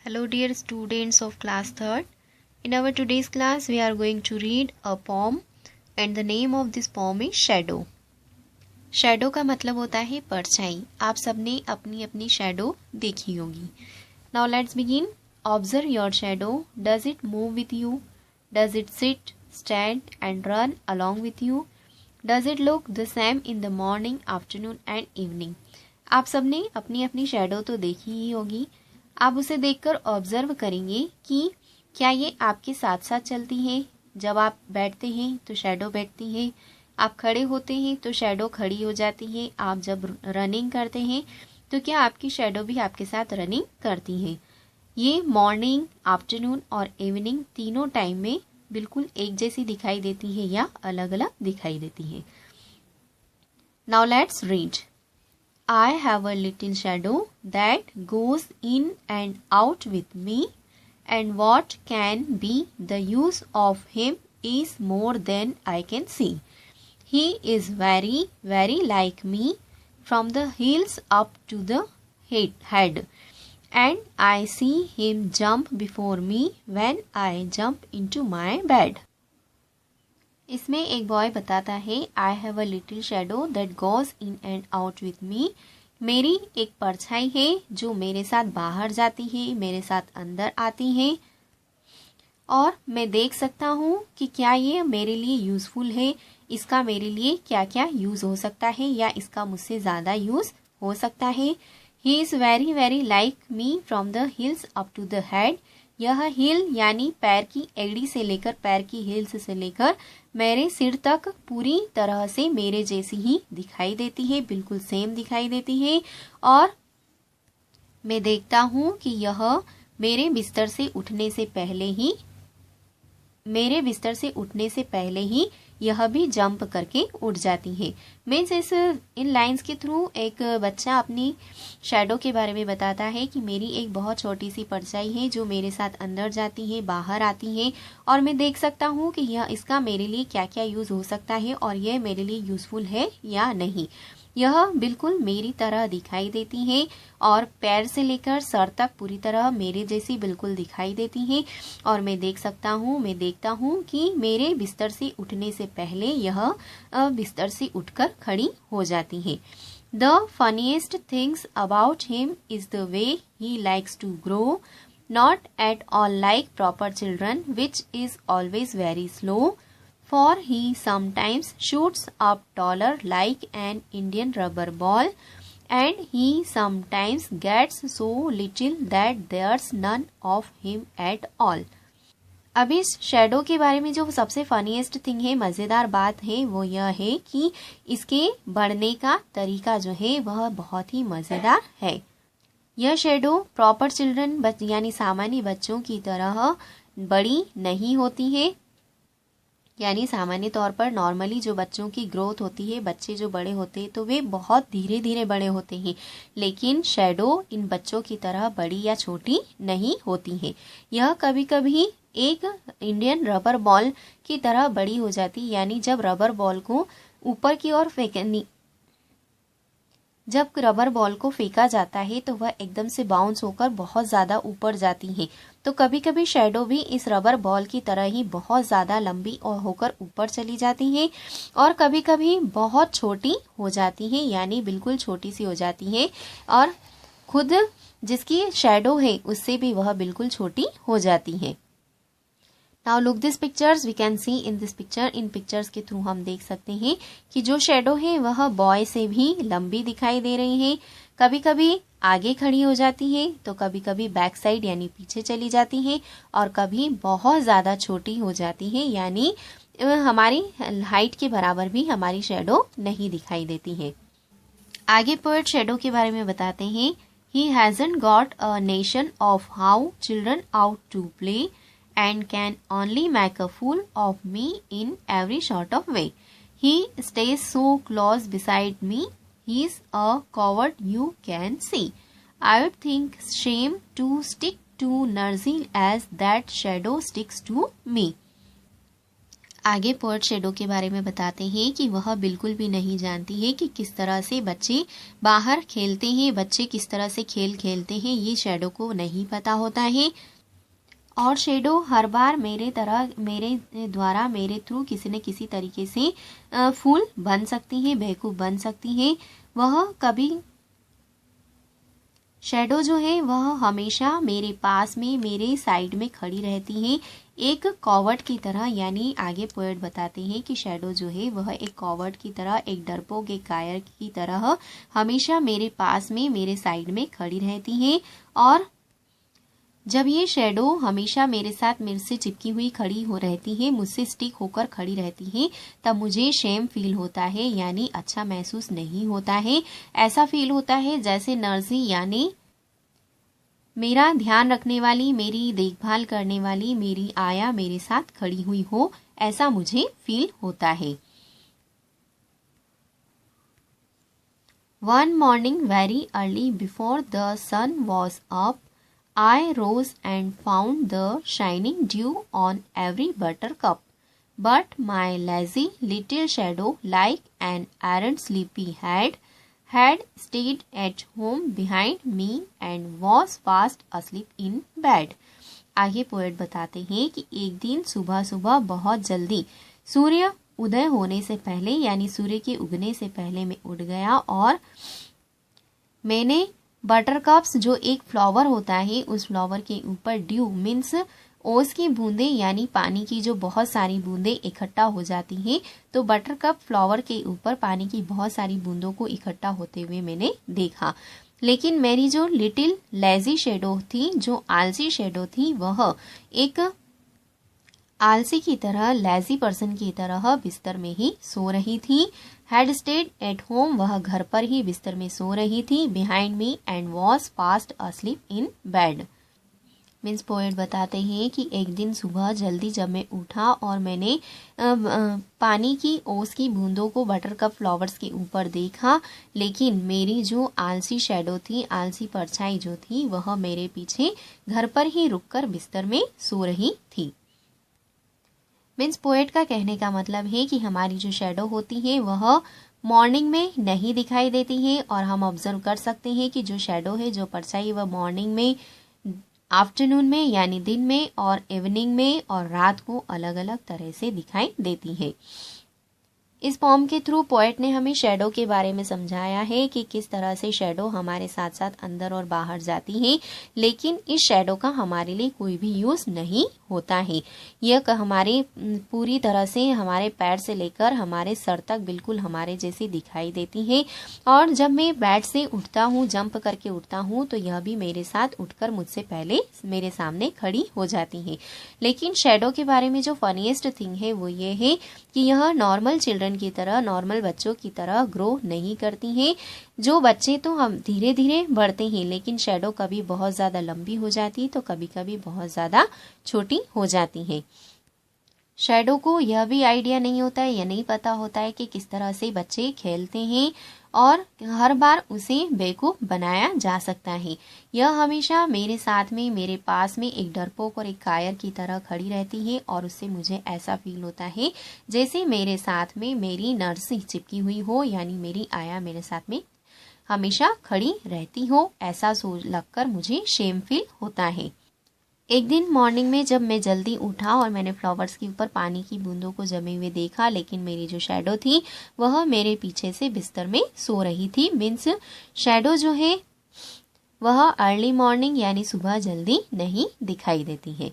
Hello dear students of class 3rd. In our today's class we are going to read a poem and the name of this poem is Shadow. Shadow का मतलब होता है परछाई। आप सबने अपनी अपनी shadow देखी होगी। Now let's begin. Observe your shadow. Does it move with you? Does it sit, stand and run along with you? Does it look the same in the morning, afternoon and evening? आप सबने अपनी अपनी shadow तो देखी ही होगी। आप उसे देखकर ऑब्जर्व करेंगे कि क्या ये आपके साथ साथ चलती है। जब आप बैठते हैं तो शैडो बैठती है, आप खड़े होते हैं तो शैडो खड़ी हो जाती है, आप जब रनिंग करते हैं तो क्या आपकी शैडो भी आपके साथ रनिंग करती है। ये मॉर्निंग, आफ्टरनून और इवनिंग तीनों टाइम में बिल्कुल एक जैसी दिखाई देती है या अलग अलग दिखाई देती है। Now let's read. I have a little shadow that goes in and out with me, and what can be the use of him is more than I can see. He is very, very like me from the heels up to the head, and I see him jump before me when I jump into my bed. इसमें एक boy बताता है I have a little shadow that goes in and out with me. मेरी एक परछाई है जो मेरे साथ बाहर जाती है, मेरे साथ अंदर आती है और मैं देख सकता हूँ कि क्या ये मेरे लिए यूज़फुल है, इसका मेरे लिए क्या क्या यूज़ हो सकता है या इसका मुझसे ज़्यादा यूज़ हो सकता है. He is very very like me from the hills up to the head. यह हिल यानी पैर की एड़ी से लेकर पैर की हिल्स से लेकर मेरे सिर तक पूरी तरह से मेरे जैसी ही दिखाई देती है, बिल्कुल सेम दिखाई देती है. और मैं देखता हूँ कि यह मेरे बिस्तर से उठने से पहले ही यह भी जंप करके उठ जाती है. मैं जैसे इन लाइंस के थ्रू एक बच्चा अपनी शैडो के बारे में बताता है कि मेरी एक बहुत छोटी सी परछाई है जो मेरे साथ अंदर जाती है, बाहर आती है और मैं देख सकता हूँ कि यह इसका मेरे लिए क्या क्या यूज़ हो सकता है और यह मेरे लिए यूज़फुल है या नहीं. यह बिल्कुल मेरी तरह दिखाई देती है और पैर से लेकर सर तक पूरी तरह मेरे जैसी बिल्कुल दिखाई देती है और मैं देखता हूँ कि मेरे बिस्तर से उठने से पहले यह बिस्तर से उठकर खड़ी हो जाती है. The funniest things about him is the way he likes to grow, not at all like proper children, which is always very slow. For he sometimes shoots up taller like an Indian rubber ball, and he sometimes gets so little that there's none of him at all. अब इस shadow के बारे में जो सबसे funniest thing है, मज़ेदार बात है, वो यह है कि इसके बढ़ने का तरीका जो है वह बहुत ही मज़ेदार है. यह शेडो प्रॉपर चिल्ड्रन यानी सामान्य बच्चों की तरह बड़ी नहीं होती है. यानी सामान्य तौर पर नॉर्मली जो बच्चों की ग्रोथ होती है, बच्चे जो बड़े होते हैं तो वे बहुत धीरे धीरे बड़े होते हैं, लेकिन शैडो इन बच्चों की तरह बड़ी या छोटी नहीं होती है. यह कभी कभी एक इंडियन रबर बॉल की तरह बड़ी हो जाती, यानी जब रबर बॉल को ऊपर की ओर जब रबर बॉल को फेंका जाता है तो वह एकदम से बाउंस होकर बहुत ज़्यादा ऊपर जाती है. तो कभी कभी शैडो भी इस रबर बॉल की तरह ही बहुत ज़्यादा लंबी और होकर ऊपर चली जाती है और कभी कभी बहुत छोटी हो जाती है, यानी बिल्कुल छोटी सी हो जाती है और खुद जिसकी शैडो है उससे भी वह बिल्कुल छोटी हो जाती है. Now look this pictures. We can see in this picture. इन पिक्चर्स के थ्रू हम देख सकते हैं कि जो शेडो है वह बॉय से भी लंबी दिखाई दे रही है. कभी कभी आगे खड़ी हो जाती है तो कभी कभी बैक साइड यानी पीछे चली जाती है और कभी बहुत ज़्यादा छोटी हो जाती है, यानी हमारी हाइट के बराबर भी हमारी शेडो नहीं दिखाई देती है. आगे पोएट शेडो के बारे में बताते हैं. He hasn't got a nation of how children out to play and can only make a fool of me in every sort of way. He stays so close beside me, he's a coward you can see. I would think shame to stick to nursing as that shadow sticks to me. आगे poet shadow के बारे में बताते हैं कि वह बिल्कुल भी नहीं जानती है कि किस तरह से बच्चे बाहर खेलते हैं, बच्चे किस तरह से खेल खेलते हैं, ये शैडो को नहीं पता होता है। और शैडो हर बार मेरे द्वारा मेरे थ्रू किसी न किसी तरीके से फूल बन सकती है, बेवकूफ़ बन सकती है। वह कभी शैडो जो है वह हमेशा मेरे पास में, मेरे साइड में खड़ी रहती है, एक कॉवर्ड की तरह। यानी आगे पोएट बताते हैं कि शैडो जो है वह एक कॉवर्ड की तरह, एक डरपोक, एक कायर की तरह हमेशा मेरे पास में, मेरे साइड में खड़ी रहती है। और जब ये शैडो हमेशा मेरे साथ, मेरे से चिपकी हुई खड़ी हो रहती है, मुझसे स्टिक होकर खड़ी रहती है, तब मुझे शेम फील होता है, यानी अच्छा महसूस नहीं होता है। ऐसा फील होता है जैसे नर्सी यानी मेरा ध्यान रखने वाली, मेरी देखभाल करने वाली मेरी आया मेरे साथ खड़ी हुई हो, ऐसा मुझे फील होता है। One morning very early before the sun was up, I rose and found the shining dew on every buttercup. But my lazy little shadow, like an errant sleepyhead, had stayed at home behind me and was fast asleep in bed. आगे poet बताते हैं कि एक दिन सुबह सुबह बहुत जल्दी, सूर्य उदय होने से पहले यानी सूर्य के उगने से पहले मैं उठ गया और मैंने बटरकप्स जो एक फ्लावर होता है, उस फ्लावर के ऊपर ड्यू मीन्स ओस की बूंदे यानी पानी की जो बहुत सारी बूंदे इकट्ठा हो जाती हैं, तो बटरकप फ्लावर के ऊपर पानी की बहुत सारी बूंदों को इकट्ठा होते हुए मैंने देखा। लेकिन मेरी जो लिटिल लेजी शैडो थी, जो आलसी शैडो थी, वह एक आलसी की तरह, लेजी पर्सन की तरह बिस्तर में ही सो रही थी। हैड स्टेड एट होम, वह घर पर ही बिस्तर में सो रही थी। Behind me and was fast asleep in bed. Means poet बताते हैं कि एक दिन सुबह जल्दी जब मैं उठा और मैंने पानी की ओस की बूंदों को बटरकप फ्लावर्स के ऊपर देखा, लेकिन मेरी जो आलसी शैडो थी, आलसी परछाई जो थी, वह मेरे पीछे घर पर ही रुककर बिस्तर में सो रही थी। मीन्स पोएट का कहने का मतलब है कि हमारी जो शैडो होती है वह मॉर्निंग में नहीं दिखाई देती है, और हम ऑब्जर्व कर सकते हैं कि जो शैडो है, जो परछाई, वह मॉर्निंग में, आफ्टरनून में यानी दिन में, और इवनिंग में और रात को अलग अलग तरह से दिखाई देती है। इस पॉम के थ्रू पोएट ने हमें शैडो के बारे में समझाया है कि किस तरह से शैडो हमारे साथ साथ अंदर और बाहर जाती है, लेकिन इस शैडो का हमारे लिए कोई भी यूज नहीं होता है। यह हमारे पूरी तरह से हमारे पैर से लेकर हमारे सर तक बिल्कुल हमारे जैसी दिखाई देती है, और जब मैं बेड से उठता हूँ, जंप करके उठता हूँ, तो यह भी मेरे साथ उठकर मुझसे पहले मेरे सामने खड़ी हो जाती है। लेकिन शैडो के बारे में जो फनीएस्ट थिंग है वो ये है कि यह नॉर्मल चिल्ड्रन की तरह, नॉर्मल बच्चों की तरह ग्रो नहीं करती हैं। जो बच्चे तो हम धीरे धीरे बढ़ते हैं, लेकिन शैडो कभी बहुत ज्यादा लंबी हो जाती है तो कभी कभी बहुत ज्यादा छोटी हो जाती है। शैडो को यह भी आइडिया नहीं होता है, यह नहीं पता होता है कि किस तरह से बच्चे खेलते हैं, और हर बार उसे बेवकूफ बनाया जा सकता है। यह हमेशा मेरे साथ में, मेरे पास में एक डरपोक और एक कायर की तरह खड़ी रहती है, और उससे मुझे ऐसा फील होता है जैसे मेरे साथ में मेरी नर्स चिपकी हुई हो, यानी मेरी आया मेरे साथ में हमेशा खड़ी रहती हो। ऐसा सोच लगकर मुझे शेम फील होता है। एक दिन मॉर्निंग में जब मैं जल्दी उठा और मैंने फ्लावर्स के ऊपर पानी की बूंदों को जमे हुए देखा, लेकिन मेरी जो शैडो थी वह मेरे पीछे से बिस्तर में सो रही थी। मीन्स शैडो जो है वह अर्ली मॉर्निंग यानी सुबह जल्दी नहीं दिखाई देती है।